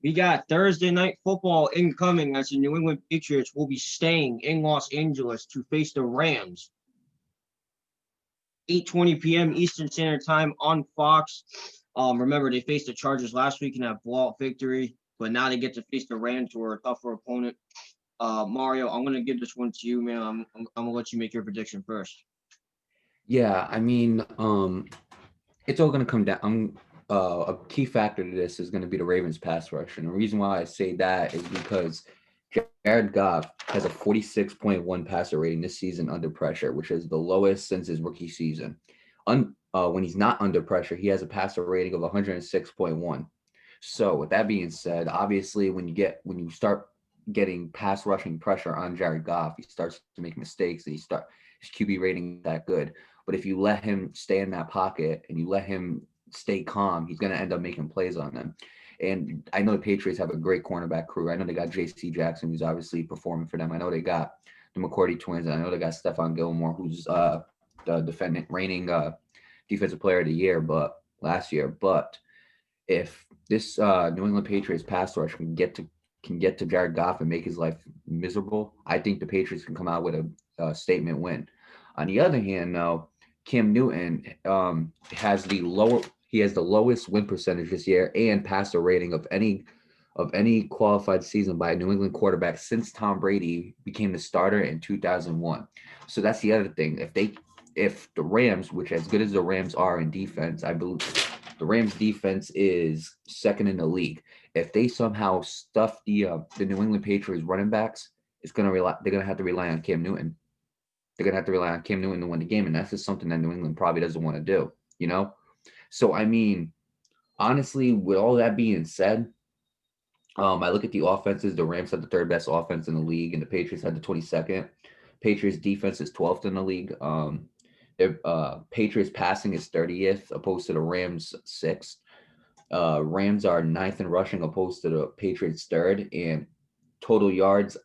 We got Thursday night football incoming as the New England Patriots will be staying in Los Angeles to face the Rams. 8:20 p.m. Eastern Standard Time on Fox. Remember, they faced the Chargers last week in that blowout victory, but now they get to face the Rams, who are a tougher opponent. Mario, I'm gonna give this one to you, man. I'm gonna let you make your prediction first. Yeah, I mean, it's all going to come down. A key factor to this is going to be the Ravens pass rush. And the reason why I say that is because Jared Goff has a 46.1 passer rating this season under pressure, which is the lowest since his rookie season. When he's not under pressure, he has a passer rating of 106.1. So with that being said, obviously when you start getting pass rushing pressure on Jared Goff, he starts to make mistakes and his QB rating isn't that good. But if you let him stay in that pocket and you let him stay calm, he's going to end up making plays on them. And I know the Patriots have a great cornerback crew. I know they got J.C. Jackson, who's obviously performing for them. I know they got the McCourty twins, and I know they got Stephon Gilmore, who's the defendant reigning defensive player of the year, but last year. But if this New England Patriots pass rush can get to Jared Goff and make his life miserable, I think the Patriots can come out with a statement win. On the other hand, though, Cam Newton has the lowest win percentage this year and passer rating of any qualified season by a New England quarterback since Tom Brady became the starter in 2001. So that's the other thing. If the Rams, which as good as the Rams are in defense, I believe the Rams defense is second in the league. If they somehow stuff the New England Patriots running backs, they're gonna have to rely on Cam Newton. They're gonna have to rely on Cam Newton to win the game, and that's just something that New England probably doesn't want to do. You know, so I mean, honestly, with all that being said, I look at the offenses. The Rams had the third best offense in the league, and the Patriots had the 22nd. Patriots defense is 12th in the league. Their Patriots passing is 30th, opposed to the Rams 6th. Rams are ninth in rushing, opposed to the Patriots third, and total yards.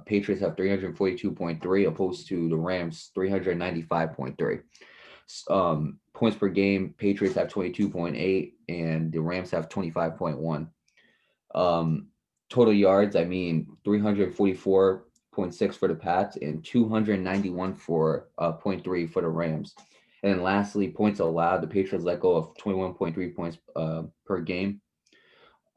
Patriots have 342.3, opposed to the Rams 395.3. Points per game, Patriots have 22.8, and the Rams have 25.1. Um, Total yards, I mean, 344.6 for the Pats and 291 for point three for the Rams. And then lastly, points allowed. The Patriots let go of 21.3 points per game,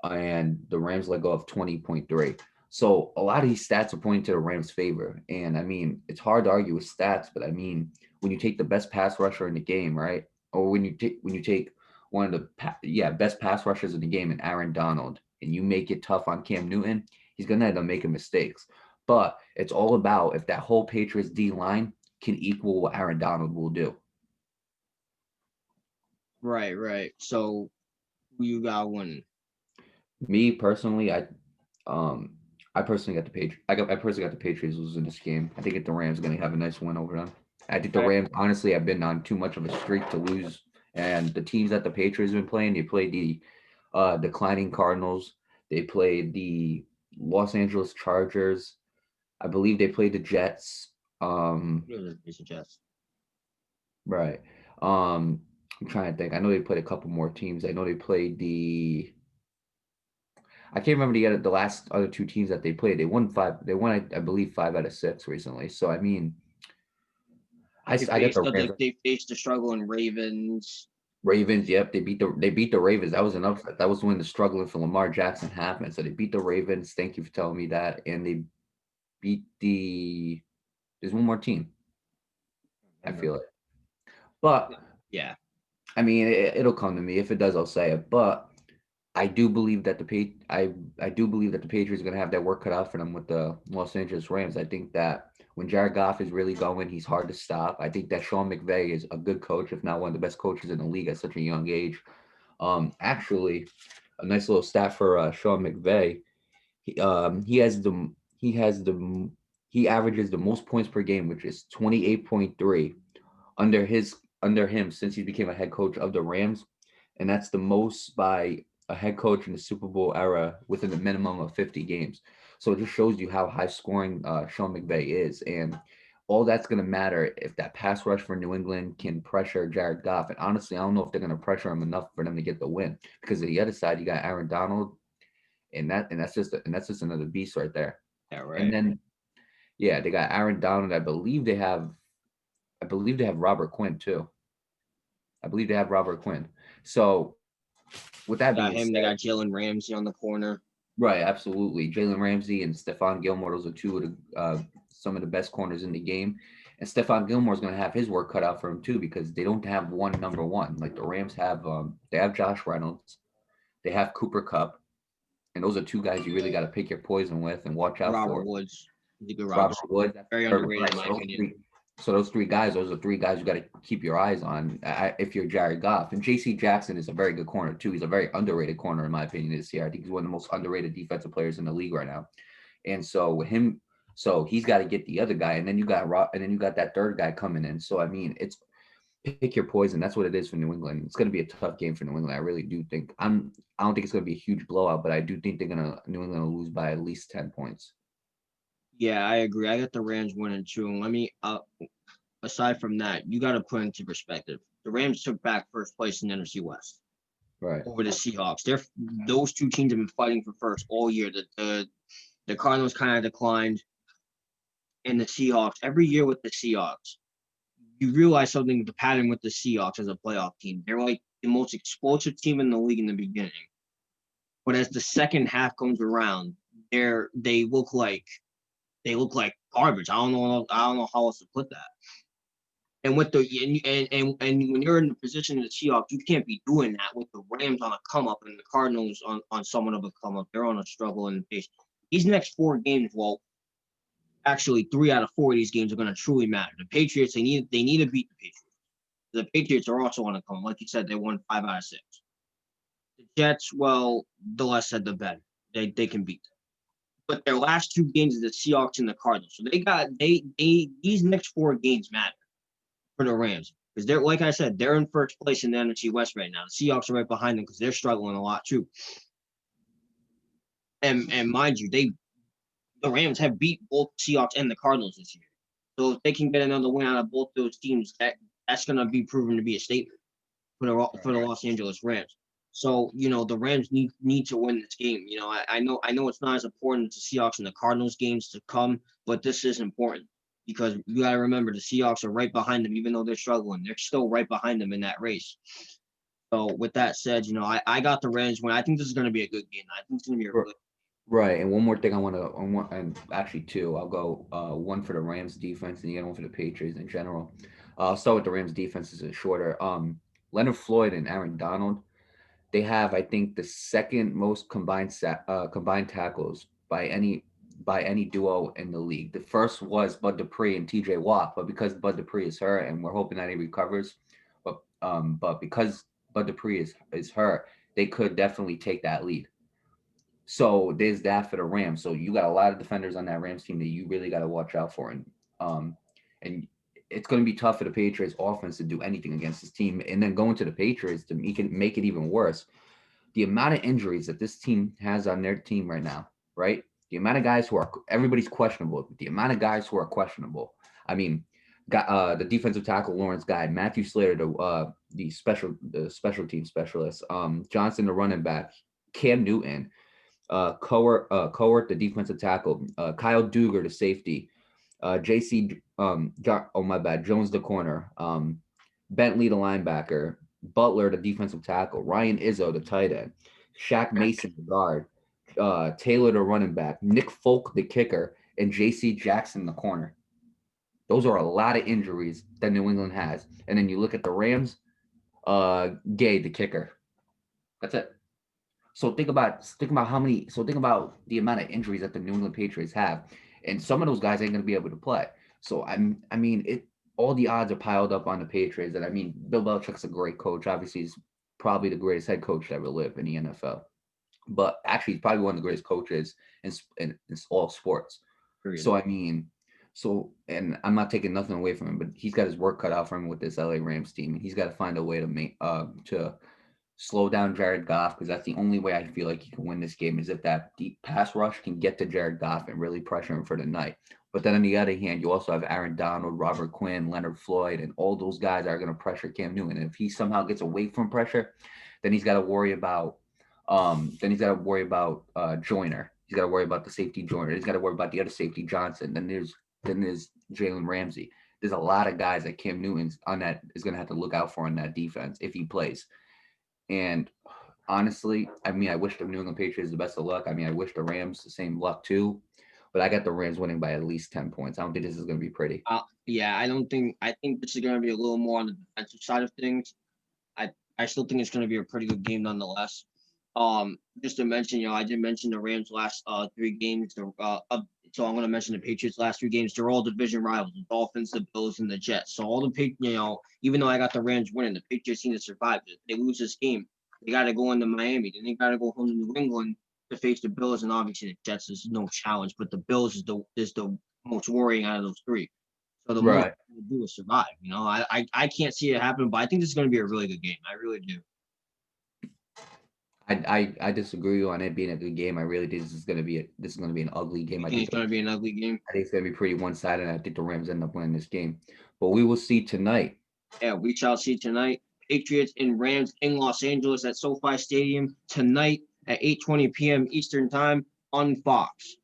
and the Rams let go of 20.3. So a lot of these stats are pointing to the Rams' favor. And I mean, it's hard to argue with stats, but I mean, when you take the best pass rusher in the game, right? Or when you take one of the best pass rushers in the game, and Aaron Donald, and you make it tough on Cam Newton, he's gonna end up making mistakes. But it's all about if that whole Patriots D line can equal what Aaron Donald will do. Right, right. So who you got winning? Me personally, um I personally got the I personally got the Patriots losing this game. I think the Rams are gonna have a nice win over them. I think the Okay. Rams honestly have been on too much of a streak to lose. And the teams that the Patriots have been playing, they played the declining Cardinals. They played the Los Angeles Chargers. I believe they played the Jets. You suggest. Right. I'm trying to think. I know they played a couple more teams. I know they played the I can't remember the last other two teams that they played. They won five. They won, I believe, 5 out of 6 recently. So I mean, I got the Rams. They faced the struggling Ravens. Ravens. Yep, they beat the Ravens. That was an upset. That was when the struggling for Lamar Jackson happened. So they beat the Ravens. Thank you for telling me that. And they beat the. There's one more team. I feel it, but Yeah. I mean, it'll come to me. If it does, I'll say it. But I do believe that I do believe that the Patriots are going to have their work cut out for them with the Los Angeles Rams. I think that when Jared Goff is really going, he's hard to stop. I think that Sean McVay is a good coach, if not one of the best coaches in the league at such a young age. Actually, a nice little stat for Sean McVay. He has the he averages the most points per game, which is 28.3 under him since he became a head coach of the Rams, and that's the most by a head coach in the Super Bowl era within a minimum of 50 games. So it just shows you how high scoring Sean McVay is, and all that's going to matter if that pass rush for New England can pressure Jared Goff. And honestly, I don't know if they're going to pressure him enough for them to get the win, because on the other side you got Aaron Donald, and that's just another beast right there. Yeah, And right. then yeah, they got Aaron Donald. I believe they have Robert Quinn too. I believe they have Robert Quinn. So with that Got being him. They said, got Jalen Ramsey on the corner. right, absolutely. Jalen Ramsey and Stephon Gilmore, those are two of the some of the best corners in the game. And Stephon Gilmore is going to have his work cut out for him too because they don't have one number one. Like the Rams have, they have Josh Reynolds, they have Cooper Cup, and those are two guys you really got to pick your poison with and watch out Robert for. Woods. He's a good Robert Robert. Woods, that's Very the third one, underrated right? in my opinion. So those three guys, those are three guys you got to keep your eyes on if you're Jared Goff. And J.C. Jackson is a very good corner too. He's a very underrated corner in my opinion this year. I think he's one of the most underrated defensive players in the league right now. And so with him, so he's got to get the other guy, and then you got and then you got that third guy coming in. So I mean, it's pick your poison. That's what it is for New England. It's going to be a tough game for New England. I really do think. I don't think it's going to be a huge blowout, but I do think New England will lose by at least 10 points. Yeah, I agree. I got the Rams winning too. And let me aside from that, you got to put into perspective. The Rams took back first place in the NFC West Right. over the Seahawks. Those two teams have been fighting for first all year. The Cardinals kind of declined, and the Seahawks every year with the Seahawks. You realize something, the pattern with the Seahawks as a playoff team. They're like the most explosive team in the league in the beginning. But as the second half comes around, they look like garbage. I don't know how else to put that. And with the and when you're in the position of the Seahawks, you can't be doing that with the Rams on a come up and the Cardinals on somewhat of a come up. They're on a struggle in the pace. These next 4 games, well, actually 3 out of 4 of these games are going to truly matter. The Patriots, they need to beat the Patriots. The Patriots are also on a come. Like you said, they won 5 out of 6. The Jets, well, the less said the better. They can beat them. But their last 2 games is the Seahawks and the Cardinals. So these next 4 games matter for the Rams because they're, like I said, they're in first place in the NFC West right now. The Seahawks are right behind them because they're struggling a lot too. And mind you, the Rams have beat both Seahawks and the Cardinals this year. So if they can get another win out of both those teams, that's going to be proven to be a statement for the Los Angeles Rams. So the Rams need to win this game. I know it's not as important as the Seahawks and the Cardinals games to come, but this is important because you got to remember the Seahawks are right behind them, even though they're struggling. They're still right behind them in that race. So with that said, I got the Rams win. I think this is going to be a good game. I think it's going to be a really Right, and one more thing and actually two. I'll go one for the Rams defense and the other one for the Patriots in general. I'll start with the Rams defense. Is shorter. Leonard Floyd and Aaron Donald. They have, I think, the second most combined tackles by any duo in the league. The first was Bud Dupree and T.J. Watt, but because Bud Dupree is hurt and we're hoping that he recovers, but because Bud Dupree is hurt, they could definitely take that lead. So there's that for the Rams. So you got a lot of defenders on that Rams team that you really got to watch out for, um, and it's going to be tough for the Patriots offense to do anything against this team. And then going to the Patriots to make it even worse, the amount of injuries that this team has on their team right now, right? The amount of guys everybody's questionable. The amount of guys who are questionable. I mean, the defensive tackle Lawrence Guy, Matthew Slater, the special team specialist, Johnson, the running back, Cam Newton, Cowart, the defensive tackle, Kyle Duggar, the safety, JC, oh my bad, Jones, the corner, Bentley, the linebacker, Butler, the defensive tackle, Ryan Izzo, the tight end, Shaq Mason, the guard, Taylor, the running back, Nick Folk, the kicker, and JC Jackson, the corner. Those are a lot of injuries that New England has. And then you look at the Rams, Gay, the kicker. That's it. So think about the amount of injuries that the New England Patriots have, and some of those guys ain't gonna be able to play. So I mean it. All the odds are piled up on the Patriots, and I mean Bill Belichick's a great coach. Obviously, he's probably the greatest head coach to ever live in the NFL. But actually, he's probably one of the greatest coaches in all sports. period. So I mean, and I'm not taking nothing away from him, but he's got his work cut out for him with this LA Rams team, and he's got to find a way to slow down Jared Goff because that's the only way I feel like he can win this game is if that deep pass rush can get to Jared Goff and really pressure him for the night. But then on the other hand, you also have Aaron Donald, Robert Quinn, Leonard Floyd, and all those guys are going to pressure Cam Newton. And if he somehow gets away from pressure, then he's got to worry about Then he's got to worry about Joyner. He's got to worry about the safety Joyner. He's got to worry about the other safety Johnson. Then there's Jalen Ramsey. There's a lot of guys that Cam Newton's on that is going to have to look out for on that defense if he plays. And honestly, I mean, I wish the New England Patriots the best of luck. I mean, I wish the Rams the same luck too. But I got the Rams winning by at least 10 points. I don't think this is going to be pretty. Yeah, I think this is going to be a little more on the defensive side of things. I still think it's going to be a pretty good game nonetheless. Just to mention, I did mention the Rams last 3 games. So I'm going to mention the Patriots last 3 games. They're all division rivals: the Dolphins, the Bills, and the Jets. So all the even though I got the Rams winning, the Patriots need to survive. If they lose this game, they got to go into Miami. Then they got to go home to New England to face the Bills, and obviously the Jets is no challenge, but the Bills is the most worrying out of those 3. So the most to do is survive. I can't see it happen, but I think this is going to be a really good game. I really do. I disagree on it being a good game. I really think this is going to be an ugly game. I think it's going to be an ugly game. I think it's going to be pretty one-sided. I think the Rams end up winning this game, but we will see tonight. Yeah, we shall see tonight. Patriots and Rams in Los Angeles at SoFi Stadium tonight at 8:20 p.m. Eastern Time on Fox.